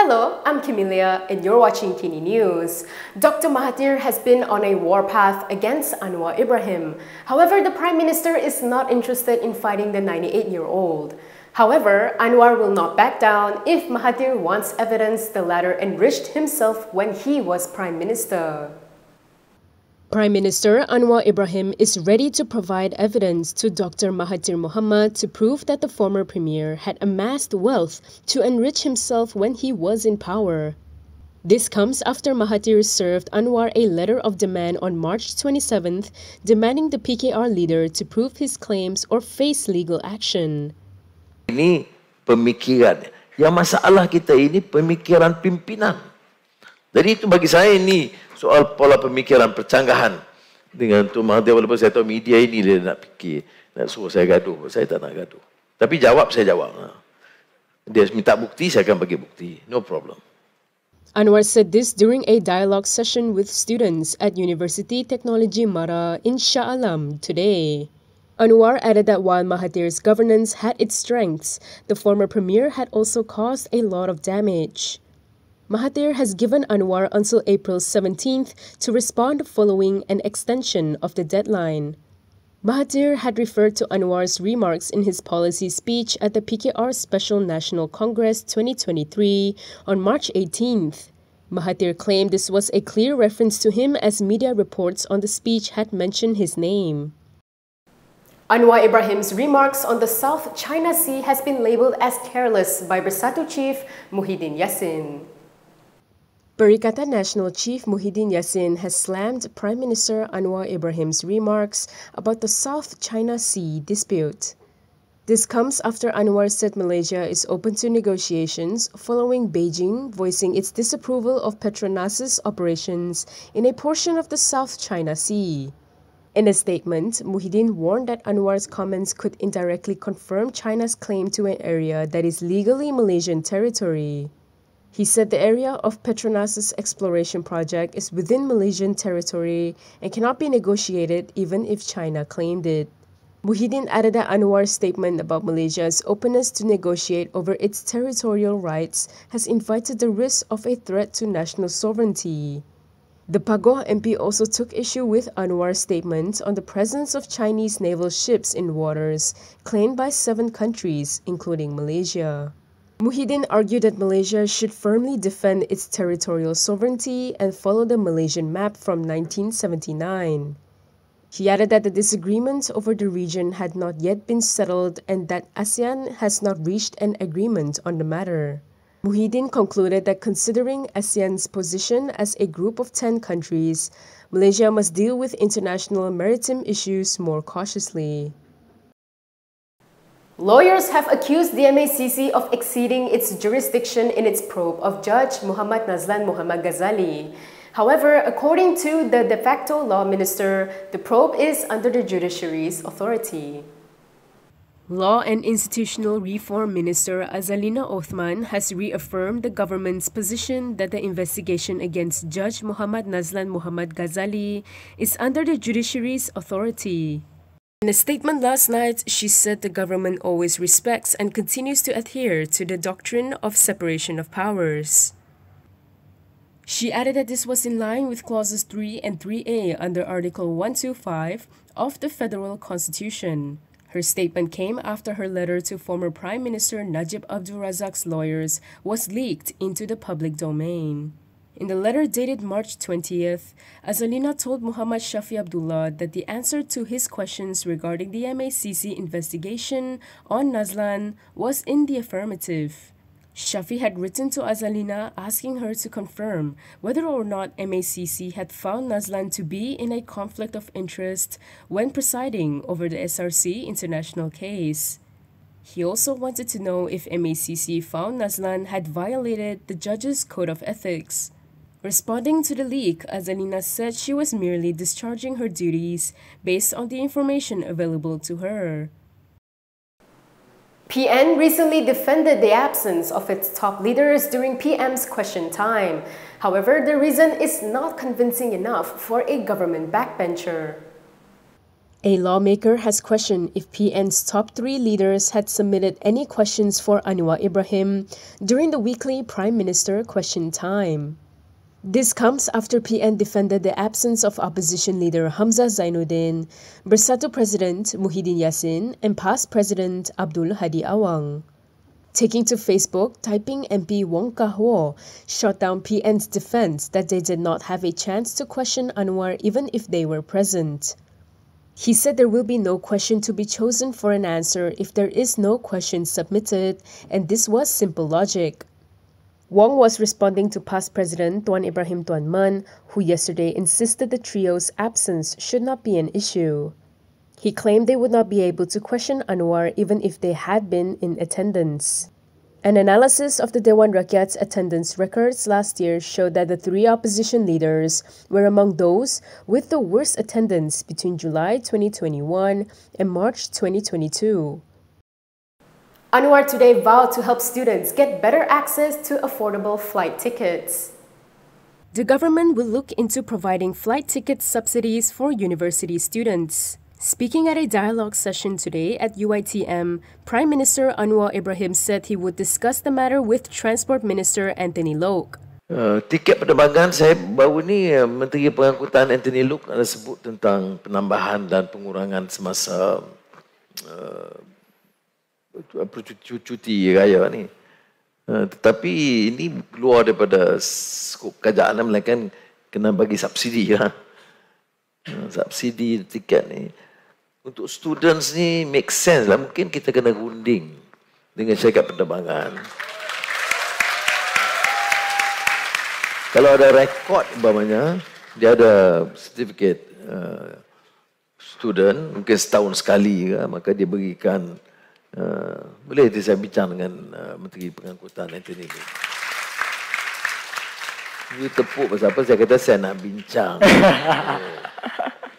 Hello, I'm Camelia and you're watching KiniNews. Dr Mahathir has been on a warpath against Anwar Ibrahim. However, the Prime Minister is not interested in fighting the 98-year-old. However, Anwar will not back down if Mahathir wants evidence the latter enriched himself when he was Prime Minister. Prime Minister Anwar Ibrahim is ready to provide evidence to Dr Mahathir Mohamad to prove that the former premier had amassed wealth to enrich himself when he was in power. This comes after Mahathir served Anwar a letter of demand on March 27th, demanding the PKR leader to prove his claims or face legal action. Ini pemikiran. Yang masalah kita ini pemikiran pimpinan. Jadi itu bagi saya ini soal pola pemikiran percanggahan dengan Dr Mahathir. Walaupun saya tahu media ini dia nak fikir, nak suruh saya gaduh. Saya tak nak gaduh. Tapi saya jawab. Dia minta bukti, saya akan bagi bukti. No problem. Anwar said this during a dialogue session with students at Universiti Teknologi Mara in Shah Alam today. Anwar added that while Mahathir's governance had its strengths, the former premier had also caused a lot of damage. Mahathir has given Anwar until April 17th to respond following an extension of the deadline. Mahathir had referred to Anwar's remarks in his policy speech at the PKR Special National Congress 2023 on March 18th. Mahathir claimed this was a clear reference to him as media reports on the speech had mentioned his name. Anwar Ibrahim's remarks on the South China Sea has been labelled as careless by Bersatu Chief Muhyiddin Yassin. Perikatan National Chief Muhyiddin Yassin has slammed Prime Minister Anwar Ibrahim's remarks about the South China Sea dispute. This comes after Anwar said Malaysia is open to negotiations following Beijing voicing its disapproval of Petronas's operations in a portion of the South China Sea. In a statement, Muhyiddin warned that Anwar's comments could indirectly confirm China's claim to an area that is legally Malaysian territory. He said the area of Petronas's exploration project is within Malaysian territory and cannot be negotiated even if China claimed it. Muhyiddin added that Anwar's statement about Malaysia's openness to negotiate over its territorial rights has invited the risk of a threat to national sovereignty. The Pagoh MP also took issue with Anwar's statement on the presence of Chinese naval ships in waters claimed by 7 countries, including Malaysia. Muhyiddin argued that Malaysia should firmly defend its territorial sovereignty and follow the Malaysian map from 1979. He added that the disagreement over the region had not yet been settled and that ASEAN has not reached an agreement on the matter. Muhyiddin concluded that considering ASEAN's position as a group of 10 countries, Malaysia must deal with international maritime issues more cautiously. Lawyers have accused the MACC of exceeding its jurisdiction in its probe of Judge Muhammad Nazlan Muhammad Ghazali. However, according to the de facto law minister, the probe is under the judiciary's authority. Law and Institutional Reform Minister Azalina Othman has reaffirmed the government's position that the investigation against Judge Muhammad Nazlan Muhammad Ghazali is under the judiciary's authority. In a statement last night, she said the government always respects and continues to adhere to the doctrine of separation of powers. She added that this was in line with clauses 3 and 3A under Article 125 of the Federal Constitution. Her statement came after her letter to former Prime Minister Najib Abdul Razak's lawyers was leaked into the public domain. In the letter dated March 20th, Azalina told Muhammad Shafi Abdullah that the answer to his questions regarding the MACC investigation on Nazlan was in the affirmative. Shafi had written to Azalina asking her to confirm whether or not MACC had found Nazlan to be in a conflict of interest when presiding over the SRC international case. He also wanted to know if MACC found Nazlan had violated the judge's code of ethics. Responding to the leak, Azalina said she was merely discharging her duties based on the information available to her. PN recently defended the absence of its top leaders during PM's question time. However, the reason is not convincing enough for a government backbencher. A lawmaker has questioned if PN's top 3 leaders had submitted any questions for Anwar Ibrahim during the weekly Prime Minister question time. This comes after PN defended the absence of opposition leader Hamzah Zainuddin, Bersatu President Muhyiddin Yassin, and past President Abdul Hadi Awang. Taking to Facebook, typing MP Wong Kah-wo shot down PN's defense that they did not have a chance to question Anwar even if they were present. He said there will be no question to be chosen for an answer if there is no question submitted, and this was simple logic. Wong was responding to past President Tuan Ibrahim Tuan Man, who yesterday insisted the trio's absence should not be an issue. He claimed they would not be able to question Anwar even if they had been in attendance. An analysis of the Dewan Rakyat's attendance records last year showed that the 3 opposition leaders were among those with the worst attendance between July 2021 and March 2022. Anwar today vowed to help students get better access to affordable flight tickets. The government will look into providing flight ticket subsidies for university students. Speaking at a dialogue session today at UiTM, Prime Minister Anwar Ibrahim said he would discuss the matter with Transport Minister Anthony Loke. Tiket penerbangan saya baru ni Menteri Pengangkutan Anthony Loke ada sebut tentang penambahan dan pengurangan semasa cuti raya ni. Tetapi ini keluar daripada skop kerajaan, melainkan kena bagi subsidi lah. Subsidi tiket ni. Untuk students ni make sense lah. Mungkin kita kena runding dengan syarikat penerbangan. Kalau ada rekod umpamanya, dia ada certificate student, mungkin setahun sekali ke, maka dia berikan, boleh saya bincang dengan Menteri Pengangkutan Anthony Loke. Dia tepuk pasal apa, saya kata saya nak bincang.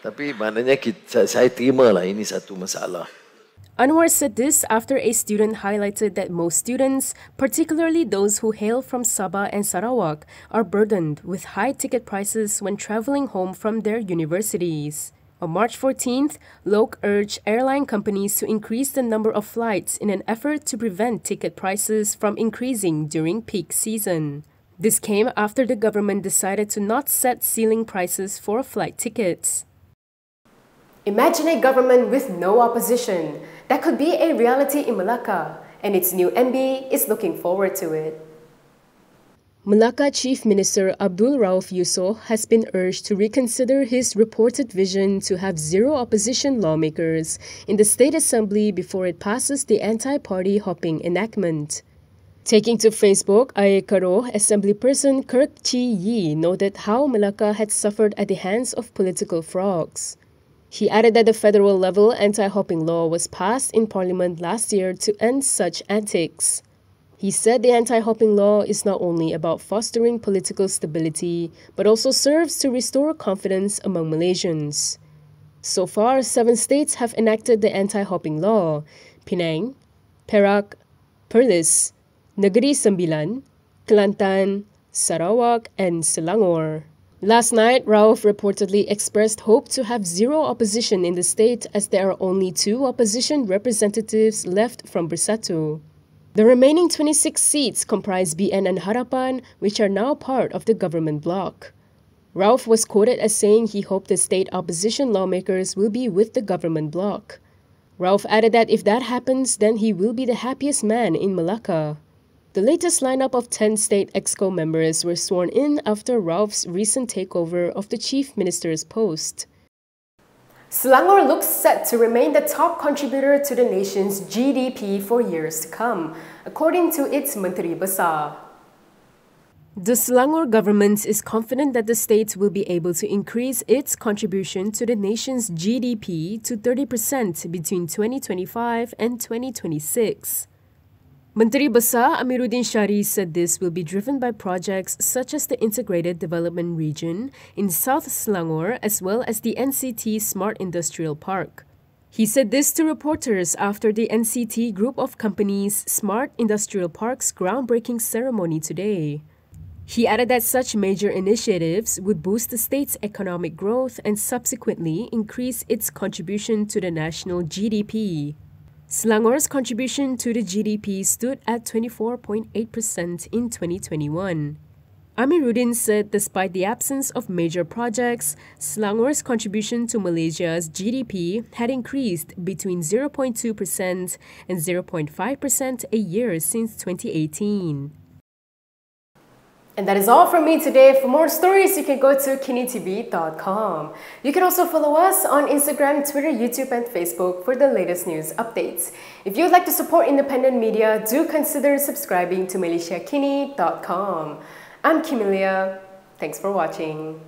Tapi maknanya saya terima lah ini satu masalah. Anwar said this after a student highlighted that most students, particularly those who hail from Sabah and Sarawak, are burdened with high ticket prices when traveling home from their universities. On March 14th, Loke urged airline companies to increase the number of flights in an effort to prevent ticket prices from increasing during peak season. This came after the government decided to not set ceiling prices for flight tickets. Imagine a government with no opposition. That could be a reality in Malacca, and its new MB is looking forward to it. Malacca Chief Minister Abdul Rauf Yusof has been urged to reconsider his reported vision to have 0 opposition lawmakers in the State Assembly before it passes the anti-party hopping enactment. Taking to Facebook, Ayekaro Assemblyperson Kirk Chi Yi noted how Malacca had suffered at the hands of political frogs. He added that the federal level anti-hopping law was passed in Parliament last year to end such antics. He said the anti-hopping law is not only about fostering political stability, but also serves to restore confidence among Malaysians. So far, 7 states have enacted the anti-hopping law: Penang, Perak, Perlis, Negeri Sembilan, Kelantan, Sarawak, and Selangor. Last night, Rauf reportedly expressed hope to have 0 opposition in the state as there are only 2 opposition representatives left from Bersatu. The remaining 26 seats comprise BN and Harapan, which are now part of the government bloc. Rauf was quoted as saying he hoped the state opposition lawmakers will be with the government bloc. Rauf added that if that happens, then he will be the happiest man in Malacca. The latest lineup of 10 state EXCO members were sworn in after Rauf's recent takeover of the Chief Minister's post. Selangor looks set to remain the top contributor to the nation's GDP for years to come, according to its Menteri Besar. The Selangor government is confident that the state will be able to increase its contribution to the nation's GDP to 30% between 2025 and 2026. Menteri Besar Amiruddin Shari said this will be driven by projects such as the Integrated Development Region in South Selangor as well as the NCT Smart Industrial Park. He said this to reporters after the NCT Group of Companies Smart Industrial Park's groundbreaking ceremony today. He added that such major initiatives would boost the state's economic growth and subsequently increase its contribution to the national GDP. Selangor's contribution to the GDP stood at 24.8% in 2021. Amiruddin said despite the absence of major projects, Selangor's contribution to Malaysia's GDP had increased between 0.2% and 0.5% a year since 2018. And that is all from me today. For more stories, you can go to KiniTV.com. You can also follow us on Instagram, Twitter, YouTube, and Facebook for the latest news updates. If you'd like to support independent media, do consider subscribing to MalaysiaKini.com. I'm Kimilia. Thanks for watching.